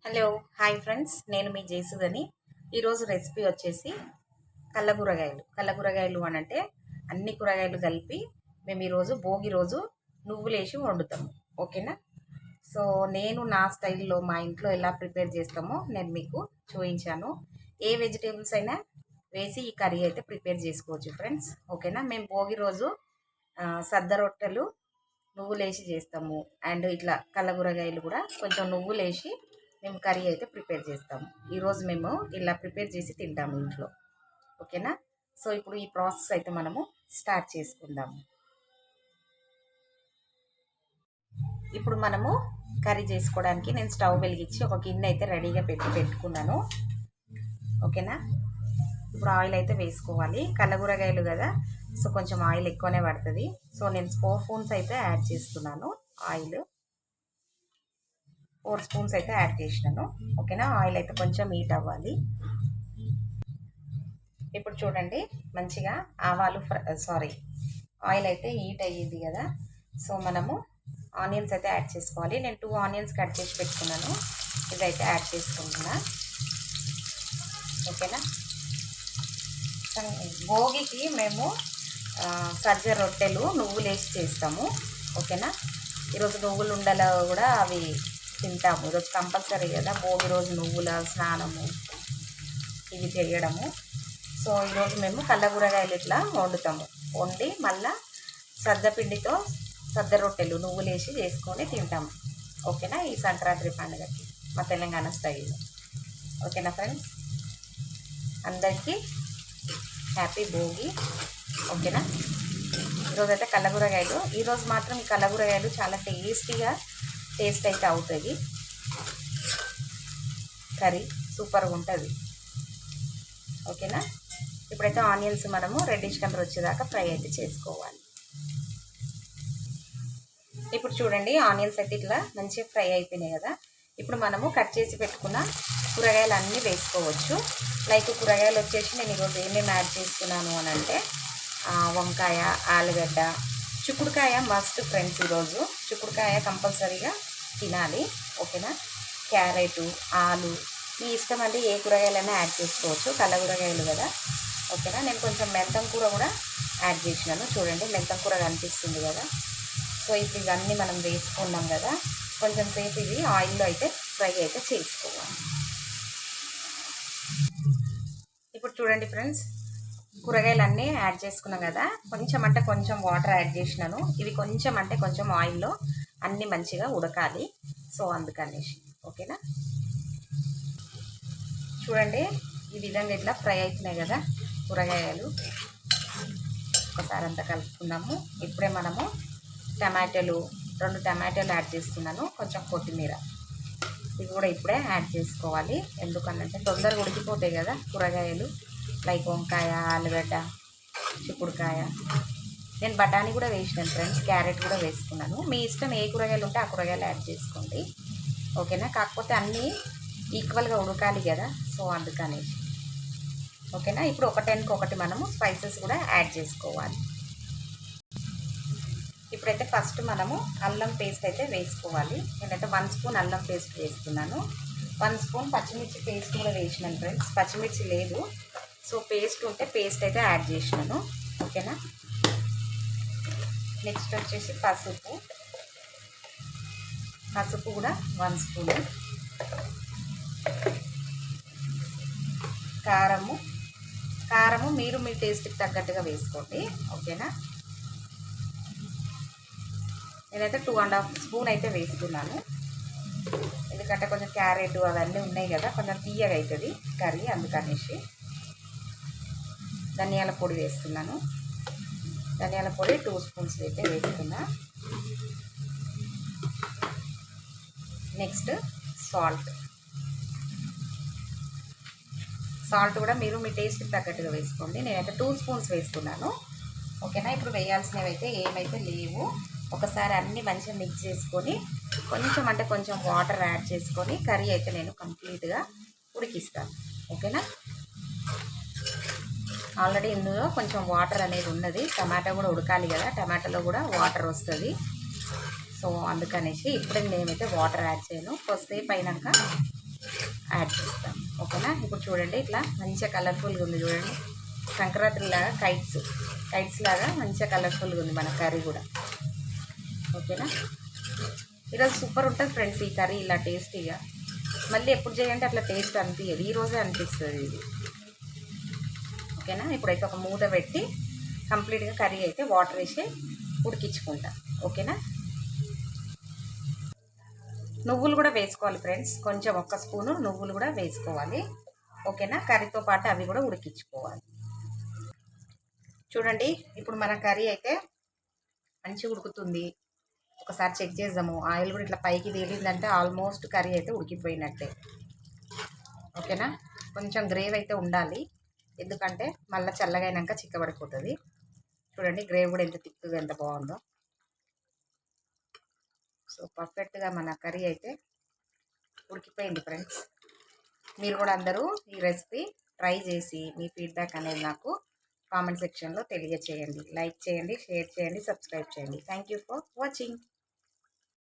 Hello hi friends, నేను మీ జేసుదని. ఈరోజు recipe వచ్చేసి కళ్ళ కూరగాయలు అని అంటే అన్ని కూరగాయలు కలిపి మేము ఈరోజు భోగి రోజు నువ్వులేసి వండుతాము. ఓకేనా? సో నేను నా స్టైల్లో మా ఇంట్లో ఎలా ప్రిపేర్ చేస్తామో నేను మీకు చూపించాను. ఏ వెజిటేబుల్స్ అయినా వేసి ఈ కర్రీ అయితే ప్రిపేర్ చేసుకోవచ్చు ఫ్రెండ్స్. ఓకేనా? మేము భోగి రోజు సద్ద రొట్టెలు నువ్వులేసి చేస్తాము. అండ్ ఇట్లా కళ్ళ కూడా కొంచెం నువ్వులేసి మేము కర్రీ అయితే ప్రిపేర్ చేస్తాము. ఈరోజు మేము ఇలా ప్రిపేర్ చేసి తింటాము ఇంట్లో. ఓకేనా? సో ఇప్పుడు ఈ ప్రాసెస్ అయితే మనము స్టార్ట్ చేసుకుందాము. ఇప్పుడు మనము కర్రీ చేసుకోవడానికి నేను స్టవ్ వెలిగించి ఒక గిన్నె అయితే రెడీగా పెట్టుకున్నాను. ఓకేనా? ఇప్పుడు ఆయిల్ అయితే వేసుకోవాలి. కళ్ళగూరగాయలు కదా, సో కొంచెం ఆయిల్ ఎక్కువనే పడుతుంది. సో నేను 4 స్పూన్స్ అయితే యాడ్ చేస్తున్నాను. ఆయిల్ 4 స్పూన్స్ అయితే యాడ్ చేసినాను. ఓకేనా? ఆయిల్ అయితే కొంచెం హీట్ అవ్వాలి. ఇప్పుడు చూడండి, మంచిగా ఆయిల్ అయితే హీట్ అయ్యింది కదా. సో మనము ఆనియన్స్ అయితే యాడ్ చేసుకోవాలి. నేను 2 ఆనియన్స్ కట్ చేసి పెట్టుకున్నాను. ఇదైతే యాడ్ చేసుకుంటున్నా. ఓకేనా? భోగికి మేము సజ్జ రొట్టెలు నువ్వులేసి చేస్తాము. ఓకేనా? ఈరోజు నువ్వులు ఉండలు కూడా అవి తింటాము. ఈరోజు కంపల్సరీ కదా, భోగి రోజు నువ్వుల స్నానము ఇవి చేయడము. సో ఈరోజు మేము కళ్ళగూరగాయలు ఇట్లా వండుతాము. వండి మళ్ళా సద్దపిండితో సద్ద రొట్టెలు నువ్వులేసి చేసుకొని తింటాము. ఓకేనా? ఈ సంక్రాంతి పండుగకి మా తెలంగాణ స్టైల్. ఓకేనా ఫ్రెండ్స్? అందరికీ హ్యాపీ భోగి. ఓకేనా? ఈరోజు అయితే కళ్ళగూరగాయలు, ఈరోజు మాత్రం ఈ కళ్ళగూరగాయలు చాలా టేస్ట్ అయితే అవుతుంది. కర్రీ సూపర్గా ఉంటుంది. ఓకేనా? ఇప్పుడైతే ఆనియన్స్ మనము రెడ్డిష్ కలర్ వచ్చేదాకా ఫ్రై అయితే చేసుకోవాలి. ఇప్పుడు చూడండి, ఆనియన్స్ అయితే ఇట్లా మంచిగా ఫ్రై అయిపోయినాయి కదా. ఇప్పుడు మనము కట్ చేసి పెట్టుకున్న కూరగాయలు అన్నీ వేసుకోవచ్చు. లైక్ కూరగాయలు వచ్చేసి నేను ఈరోజు ఏమేమి యాడ్ చేస్తున్నాను అని అంటే వంకాయ, ఆలుగడ్డ, చిక్కుడుకాయ మస్ట్ ఫ్రెండ్స్. ఈరోజు చిక్కుడుకాయ కంపల్సరీగా తినాలి. ఓకేనా? క్యారెట్, ఆలు, మీ ఇష్టం అండి, ఏ కూరగాయలైనా యాడ్ చేసుకోవచ్చు. కళ్ళగూరగాయలు కదా. ఓకేనా? నేను కొంచెం మెంతం కూర కూడా యాడ్ చేసినాను. చూడండి, మెంతం కూర కనిపిస్తుంది కదా. సో ఇప్పుడు ఇవన్నీ మనం వేసుకున్నాం కదా, కొంచెం సేపు ఇది ఆయిల్లో అయితే ఫ్రై అయితే చేసుకోవాలి. ఇప్పుడు చూడండి ఫ్రెండ్స్, కూరగాయలు అన్నీ యాడ్ చేసుకున్నాం కదా. కొంచెం అంటే కొంచెం వాటర్ యాడ్ చేసినాను. ఇవి కొంచెం అంటే కొంచెం ఆయిల్లో అన్నీ మంచిగా ఉడకాలి. సో అందుకనేసి. ఓకేనా? చూడండి, ఈ విధంగా ఇట్లా ఫ్రై అవుతున్నాయి కదా కూరగాయలు. ఒకసారి అంతా కలుపుకున్నాము. ఇప్పుడే మనము టమాటాలు 2 టమాటాలు యాడ్ చేస్తున్నాను. కొంచెం కొత్తిమీర ఇవి కూడా ఇప్పుడే యాడ్ చేసుకోవాలి. ఎందుకనంటే తొందరగా ఉడికిపోతాయి కదా కూరగాయలు. లైక్ వంకాయ, ఆలుగడ్డ, చిక్కుడుకాయ, నేను బఠానీ కూడా వేసినాను ఫ్రెండ్స్. క్యారెట్ కూడా వేసుకున్నాను. మీ ఇష్టం, ఏ కూరగాయలు ఉంటే ఆ కూరగాయలు యాడ్ చేసుకోండి. ఓకేనా? కాకపోతే అన్నీ ఈక్వల్గా ఉడకాలి కదా, సో అందుకనేసి. ఓకేనా? ఇప్పుడు ఒకటి మనము స్పైసెస్ కూడా యాడ్ చేసుకోవాలి. ఇప్పుడైతే ఫస్ట్ మనము అల్లం పేస్ట్ అయితే వేసుకోవాలి. నేనైతే 1 స్పూన్ అల్లం పేస్ట్ వేస్తున్నాను. 1 స్పూన్ పచ్చిమిర్చి పేస్ట్ కూడా వేసినాను ఫ్రెండ్స్. పచ్చిమిర్చి లేదు, సో పేస్ట్ ఉంటే పేస్ట్ అయితే యాడ్ చేసినాను. ఓకేనా? నెక్స్ట్ వచ్చేసి పసుపు కూడా 1 స్పూన్. కారము మీరు మీ టేస్ట్కి తగ్గట్టుగా వేసుకోండి. ఓకేనా? నేనైతే 2.5 స్పూన్ అయితే వేస్తున్నాను. ఎందుకంటే కొంచెం క్యారెట్ అవన్నీ ఉన్నాయి కదా, కొంచెం తీయగా అవుతుంది కర్రీ, అందుకనేసి. ధనియాల పొడి వేస్తున్నాను. ధనియాల పొడి 2 స్పూన్స్ అయితే వేస్తున్నా. నెక్స్ట్ సాల్ట్ కూడా మీరు మీ టేస్ట్కి తగ్గట్టుగా వేసుకోండి. నేనైతే 2 స్పూన్స్ వేస్తున్నాను. ఓకేనా? ఇప్పుడు వేయాల్సినవి అయితే ఏమైతే లేవు. ఒకసారి అన్నీ మంచిగా మిక్స్ చేసుకొని కొంచెం అంటే కొంచెం వాటర్ యాడ్ చేసుకొని కర్రీ అయితే నేను కంప్లీట్గా ఉడికిస్తాను. ఓకేనా? ఆల్రెడీ ఇందులో కొంచెం వాటర్ అనేది ఉన్నది. టమాటా కూడా ఉడకాలి కదా, టమాటాలో కూడా వాటర్ వస్తుంది. సో అందుకనేసి ఇప్పుడే నేనైతే వాటర్ యాడ్ చేయను. కొద్దిసేపు అయినాక యాడ్ చేస్తాం. ఓకేనా. ఇప్పుడు చూడండి ఇట్లా మంచిగా కలర్ఫుల్గా ఉంది చూడండి, సంక్రాంతి లాగా కైట్స్ లాగా మంచిగా కలర్ఫుల్గా ఉంది మన కర్రీ కూడా. ఓకేనా. ఈరోజు సూపర్ ఉంటుంది ఫ్రెండ్స్ ఈ కర్రీ, ఇలా టేస్టీగా. మళ్ళీ ఎప్పుడు చేయండి అట్లా టేస్ట్ అనిపించదు, ఈరోజే అనిపిస్తుంది ఇది. ఓకేనా. ఇప్పుడైతే ఒక మూత పెట్టి కంప్లీట్గా కర్రీ అయితే వాటర్ వేసి ఉడికించుకుంటా. ఓకేనా. నువ్వులు కూడా వేసుకోవాలి ఫ్రెండ్స్, కొంచెం ఒక్క స్పూను నువ్వులు కూడా వేసుకోవాలి. ఓకేనా. కర్రీతో పాటు అవి కూడా ఉడికించుకోవాలి. చూడండి ఇప్పుడు మన కర్రీ అయితే మంచిగా ఉడుకుతుంది. ఒకసారి చెక్ చేద్దాము, ఆయిల్ కూడా ఇట్లా పైకి తేలిందంటే ఆల్మోస్ట్ కర్రీ అయితే ఉడికిపోయినట్టే. ఓకేనా. కొంచెం గ్రేవీ అయితే ఉండాలి, ఎందుకంటే మళ్ళీ చల్లగా అయినాక చిక్కబడిపోతుంది. చూడండి గ్రేవీ కూడా ఎంత థిక్గా ఎంత బాగుందో. సో పర్ఫెక్ట్గా మన కర్రీ అయితే ఉడికిపోయింది ఫ్రెండ్స్. మీరు కూడా అందరూ ఈ రెసిపీ ట్రై చేసి మీ ఫీడ్బ్యాక్ అనేది నాకు కామెంట్ సెక్షన్లో తెలియజేయండి. లైక్ చేయండి, షేర్ చేయండి, సబ్స్క్రైబ్ చేయండి. Thank you for watching.